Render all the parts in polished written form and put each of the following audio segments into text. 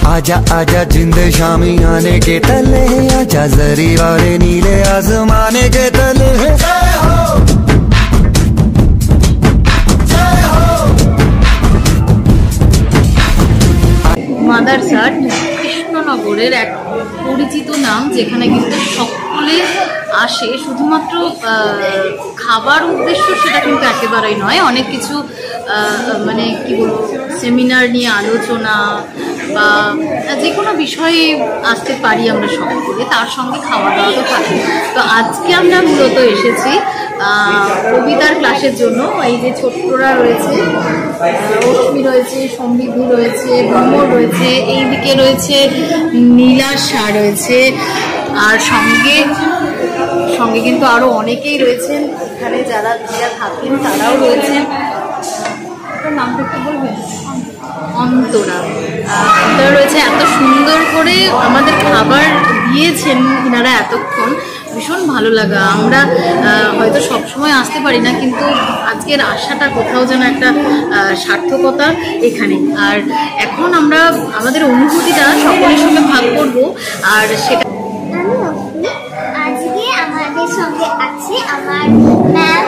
आजा आजा जिंद शामी आने के तले, आजा जरी वाले नीले आसमाने के तले। মাদারসাট কৃষ্ণনগরের এক পরিচিত নাম, যেখানে কিন্তু সকলে আসে শুধুমাত্র খাবার উদ্দেশ্য সেটা কিন্তু একেবারেই নয়। অনেক কিছু মানে কি বলবো, সেমিনার নিয়ে আলোচনা বা যে কোনো বিষয়ে আসতে পারি আমরা সকলে, তার সঙ্গে খাওয়া দাওয়া তো থাকে। তো আজকে আমরা মূলত এসেছি কবিতার ক্লাসের জন্য। এই যে ছোট্টরা রয়েছে, অশ্মি রয়েছে, সমৃদ্ধি রয়েছে, ভ্রমর রয়েছে, এইদিকে রয়েছে নীলাশা রয়েছে, আর সঙ্গে সঙ্গে কিন্তু আরো অনেকেই রয়েছেন এখানে, যারা থাকেন তারাও রয়েছেন। নামটা একটু বলবেন? অন্তরা রয়েছে। এত সুন্দর করে আমাদের খাবার দিয়েছেন ইনারা এতক্ষণ, ভীষণ ভালো লাগা। আমরা হয়তো সবসময় আসতে পারি না, কিন্তু আজকের আশাটা কোথাও যেন একটা সার্থকতা এখানে। আর এখন আমরা আমাদের অনুভূতিটা সকলের সঙ্গে ভাগ করব। আর সেটা আজকে আমাদের সঙ্গে আছে আমার ম্যাম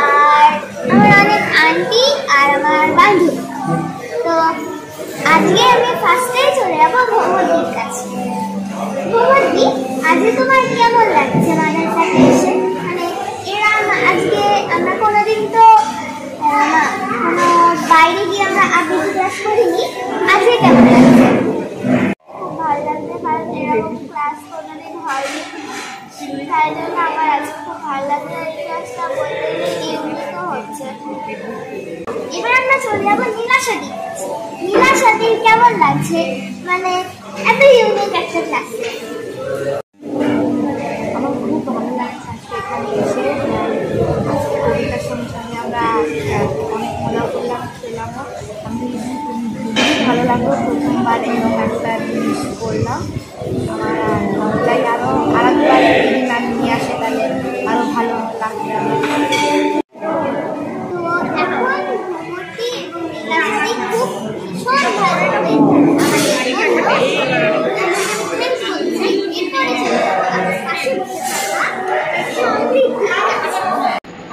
আর আমার অনেক আন্টি আর আমার বান্ধবী। তো আজকে আমি ফার্স্টে চলে যাবো ভ্রমণীর কাছে। ভ্রমণী, আজকে তোমার কেমন লাগছে আমাদের সাথে এসে? মানে এরা আজকে আমরা কোনোদিন তো কোনো বাইরে গিয়ে আমরা আবৃত্তি ক্লাস করিনি, আজকে কেমন লাগছে? খুব ভালো লাগছে, কারণ এরকম ক্লাস কোনোদিন হয়নি, তাই জন্য আমার আজকে খুব ভালো লাগছে। এই ক্লাসটা বলতে ইউনিকও হচ্ছে। এবার আমরা চলে যাবো নীলাশাদি। নীলাশাদির কেমন লাগছে? মানে এত ইউনিক একটা ক্লাস। আমার খুব ভালো লাগছে আজকে এখানে এসে। আজকে কবিতার সঙ্গে আমরা অনেক মজা করলাম, খেলামও। আমি খুবই ভালো লাগলো, প্রথমবার এরকম একটা জিনিস করলাম। আমার চাই আরও আরেকবার যদি ম্যাম নিয়ে আসে তাহলে আরও ভালো লাগবে আমার।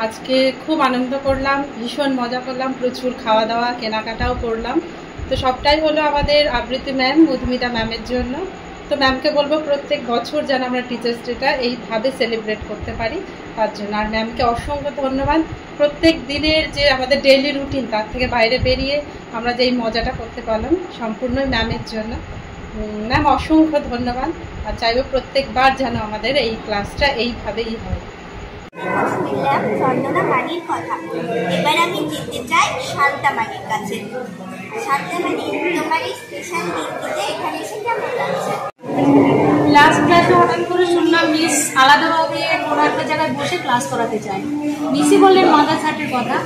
আজকে খুব আনন্দ করলাম, ভীষণ মজা করলাম, প্রচুর খাওয়া দাওয়া কেনাকাটাও করলাম। তো সবটাই হলো আমাদের আবৃত্তি ম্যাম মধুমিতা ম্যামের জন্য। তো ম্যামকে বলবো প্রত্যেক বছর যেন আমরা টিচার্স ডেটা এইভাবে সেলিব্রেট করতে পারি, তার জন্য। আর ম্যামকে অসংখ্য ধন্যবাদ। প্রত্যেক দিনের যে আমাদের ডেইলি রুটিন, তার থেকে বাইরে বেরিয়ে আমরা যে এই মজাটা করতে পারলাম, সম্পূর্ণই ম্যামের জন্য। ম্যাম অসংখ্য ধন্যবাদ। আর চাইবো প্রত্যেকবার যেন আমাদের এই ক্লাসটা এইভাবেই হয়। শুনলাম চন্দনা মানির কথা, এবার আমি যেতে চাই শান্তা মানির কাছে। শান্তা মানি, তোমার এই স্পেশাল দিনটিতে এখানে এসে কেমন লাগছে? লাস্ট ক্লাসে হঠাৎ করে শুনলাম মিস আলাদাভাবে কোনো একটা জায়গায় বসে ক্লাস করাতে চায়। মিসই বললেন মাদারসাটের কথা।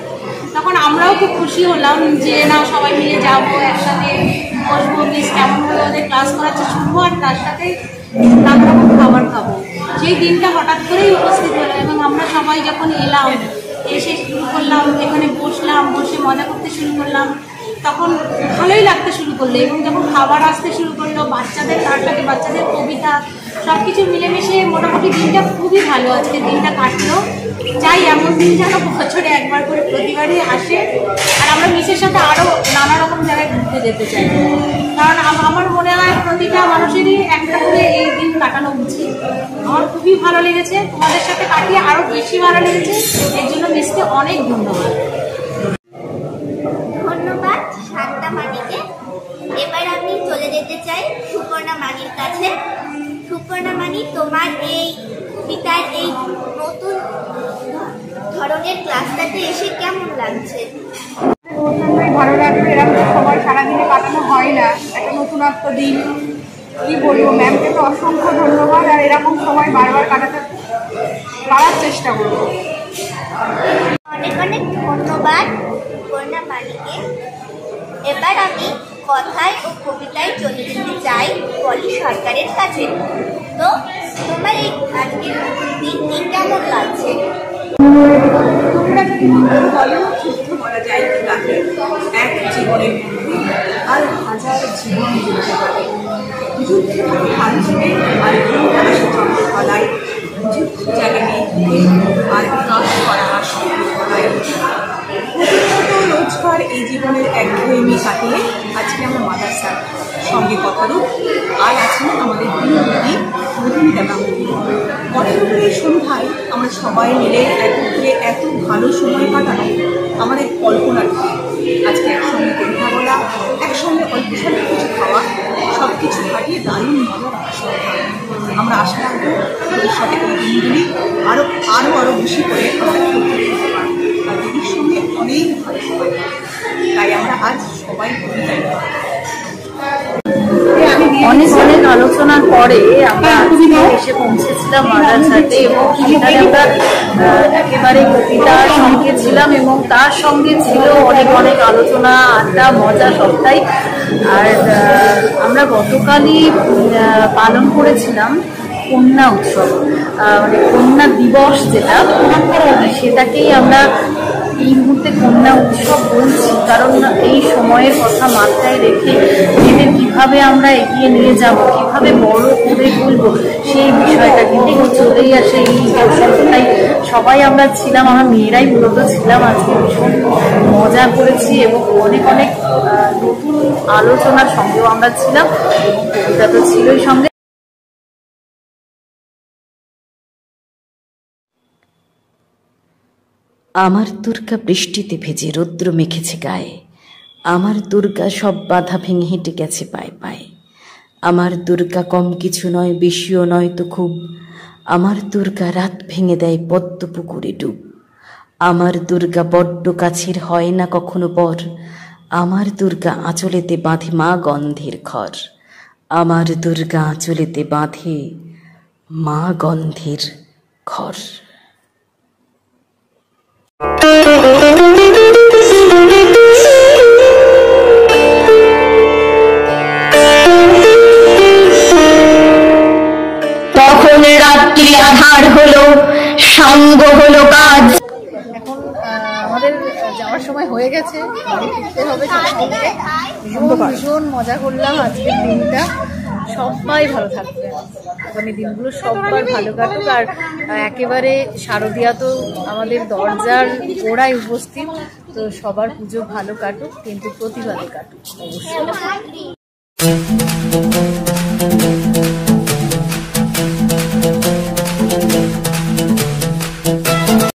তখন আমরাও খুব খুশি হলাম যে না, সবাই মিলে যাবো, একসাথে বসবো, মিস কেমনভাবে ওদের ক্লাস করাচ্ছে শুনবো, আর তার সাথে নানা রকম খাবার খাবো। সেই দিনটা হঠাৎ করেই উপস্থিত হলো, এবং আমরা সবাই যখন এলাম, এসে শুরু করলাম, এখানে বসলাম, বসে মজা করতে শুরু করলাম, তখন ভালোই লাগতে শুরু করলো। এবং যখন খাবার আসতে শুরু করলো, বাচ্চাদের, তার সাথে বাচ্চাদের কবিতা, সব কিছু মিলেমিশে মোটামুটি দিনটা খুবই ভালো আজকে দিনটা কাটলো। চাই এমন দিন যেন বছরে একবার করে প্রতিবারই আসে। আর আমরা মিসের সাথে আরও নানা রকম জায়গায় ঘুরতে যেতে চাই, কারণ আমার মনে হয় প্রতিটা মানুষেরই একটা করে এই দিন কাটানো উচিত। আমার খুবই ভালো লেগেছে, তোমাদের সাথে কাটিয়ে আরও বেশি ভালো লেগেছে। এর জন্য মিসকে অনেক ধন্যবাদ। ধন্যবাদ শান্তা মানিকে। এবার আমি চলে যেতে চাই সুপর্ণা মানির কাছে। সুপর্ণা মানি, তোমার এই কবিতার এই নতুন ধরনের ক্লাসটাতে এসে কেমন লাগছে? ভালো লাগবে, এরকম সময় সারাদিনে কাটানো হয় না, একটা নতুনত্ব দিন। কি বলবো, ম্যামকে তো অসংখ্য ধন্যবাদ। আর এরকম সময় বারবার কাটার চেষ্টা করবো। অনেক অনেক ধন্যবাদ কন্যা বাড়িকে। এবার আমি কথায় ও কবিতায় চলে যেতে চাই পলি সরকারের কাছে। তো তোমার এই আজকের দিনটি কেমন লাগছে? তোমরা যদি বলো যুদ্ধ করা যায় কি তাকে এক জীবনের মধ্যে আর হাজার জীবন যুদ্ধ করে। যুদ্ধ ভাঙবে আর চন্দ্রকলায় যুদ্ধ জায়গায় আর কাজ করা সম্প্রদায়। প্রতিনিয়ত রোজগার এই জীবনের একঘেয়েমি কাটিয়ে আজকে আমরা মাদ্রাসার সঙ্গে কথারূপ আর আছেন আমাদের দিদি মধুমিতা গাঙ্গুলি। কথারূপের এই সন্ধ্যায় আমরা সবাই মিলে একত্রে এত ভালো সময় কাটানো আমাদের কল্পনার আজকে একসঙ্গে কথা বলা, একসঙ্গে অল্প স্বল্প কিছু খাওয়া, সব কিছু কাটিয়ে দারুণ মজার সন্ধ্যা। আমরা আশা রাখবো ভবিষ্যতে এই দিনগুলি আরও আরও আরও বেশি করে আমরা করতে পারবো আর দিদির সঙ্গে অনেক ভালো সময়। তাই আমরা আজ সবাই কবিতায় অনেক অনেক আলোচনার পরে আমরা এসে পৌঁছেছিলাম মাদ্রাসাতে এবং সেখানে আমরা একেবারে কবিতার সঙ্গে ছিলাম এবং তার সঙ্গে ছিল অনেক অনেক আলোচনা, আড্ডা, মজা সবটাই। আর আমরা গতকালই পালন করেছিলাম কন্যা উৎসব, মানে কন্যা দিবস যেটা, সেটাকেই আমরা এই মুহূর্তে কন্যা উৎসব বলছি, কারণ এই সময়ের কথা মাথায় রেখে মেয়েদের কিভাবে আমরা এগিয়ে নিয়ে যাব, কিভাবে বড় করে তুলবো, সেই বিষয়টা কিন্তু চলেই আসে এই উৎসবটাই। সবাই আমরা ছিলাম, আমরা মেয়েরাই মূলত ছিলাম। আজকে ভীষণ মজা করেছি এবং অনেক অনেক নতুন আলোচনার সঙ্গেও আমরা ছিলাম এবং কবিতা তো ছিলই সঙ্গে। আমার দুর্গা বৃষ্টিতে ভেজে রৌদ্র মেখেছে গায়ে, আমার দুর্গা সব বাধা ভেঙে হেঁটে গেছে পায়ে পায়ে। আমার দুর্গা কম কিছু নয়, বেশিও নয় তো খুব, আমার দুর্গা রাত ভেঙে দেয় পদ্ম পুকুরে ডুব। আমার দুর্গা বড্ড কাছের হয় না কখনো পর, আমার দুর্গা আঁচলেতে বাঁধে মা গন্ধের ঘর। আমার দুর্গা আঁচলেতে বাঁধে মা গন্ধের ঘর। তখন রাত্রি আধার হলো, সাঙ্গ হলো কাজ। এখন আমাদের যাওয়ার সময় হয়ে গেছে, বাড়ি ফিরতে হবে সবসময়। ভীষণ মজা করলাম আজকের দিনটা। সবাই ভালো থাকবে, আগামী দিনগুলো সবার ভালো কাটুক। আর একেবারে শারদীয়া তো আমাদের দরজার গোড়ায় উপস্থিত, তো সবার পুজো ভালো কাটুক, কিন্তু প্রতিবাদে কাটুক অবশ্যই।